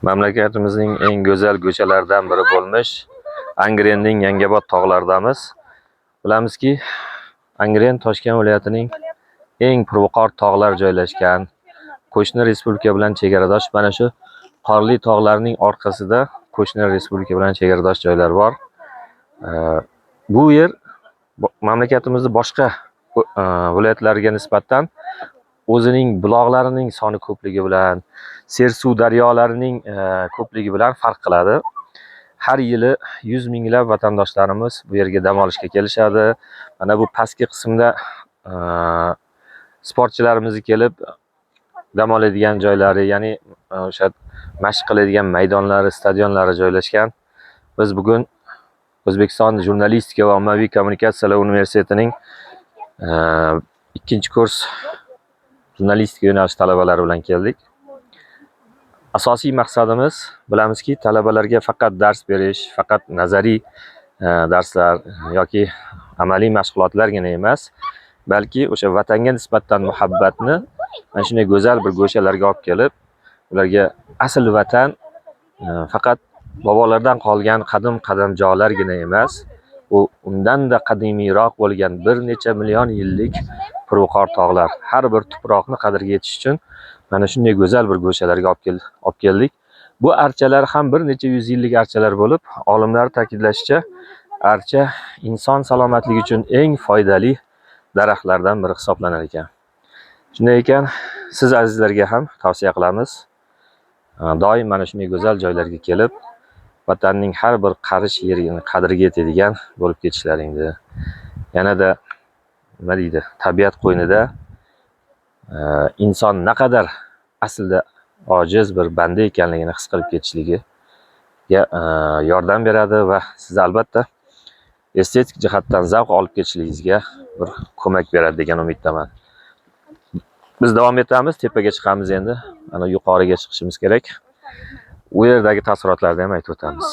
Mamlakatimizning eng go'zal ko'chalaridan biri bo'lmish Angrenning Yangiobod tog'laridamiz. Bilamizki, Angren Toshkent viloyatining eng purviqor tog'lar joylashgan, qo'shni respublika bilan chegaradosh. Mana shu qorli tog'larning orqasida qo'shni respublika bilan chegaradosh joylar bor. Bu yer mamlakatimizning boshqa viloyatlariga nisbatan o'zining buloqlarining soni ko'pligi bilan, sersuv daryolarining ko'pligi bilan farq qiladi. Har yili 100 minglab vatandoshlarimiz bu yerga dam olishga kelishadi. Mana bu pastki qismda sportchilarimiz kelib dam oladigan joylari, ya'ni o'sha mashq qiladigan maydonlari, stadionlari joylashgan. Biz bugun O'zbekiston Jurnalistika va ommaviy kommunikatsiyalar universitetining 2-kurs jurnalistika yo'nalishi talabalari bilan keldik. Asosiy maqsadimiz, bilamizki, talabalarga faqat dars berish, faqat nazariy darslar yoki amaliy mashg'ulotlargina emas, balki o'sha vatanga nisbatan muhabbatni mana shunday go'zal bir go'shalarga olib kelib, ularga asl vatan faqat bobolardan qolgan qadim joylargina emas, u undan-da qadimiyroq bo'lgan bir necha million yillik purviqor tog'lar. Har bir tuproqni qadriga yetish uchun mana shunday go'zal bir go'shalarga olib keldik. Bu archalar ham bir necha yuz yillik archalar bo'lib, olimlar ta'kidlashicha, archa inson salomatligi uchun eng foydali daraxtlardan biri hisoblanar ekan. Shunday ekan, siz azizlarga ham tavsiya qilamiz. Doim mana shunday go'zal joylarga kelib, vatanning har bir qarish yerining qadriga yetadigan bo'lib ketishlaringni. Yanada nima deydi, tabiat qo'ynida inson naqadar aslida ojiz bir banda ekanligini his qilib ketishligiga yordam beradi va siz albatta estetik jihatdan zavq olib ketishligingizga bir ko'mak beradi degan umiddaman. Biz davom etamiz, tepaga chiqamiz endi. Ana yuqoriga chiqishimiz kerak. U yerdagi taassurotlarni ham aytib o'tamiz.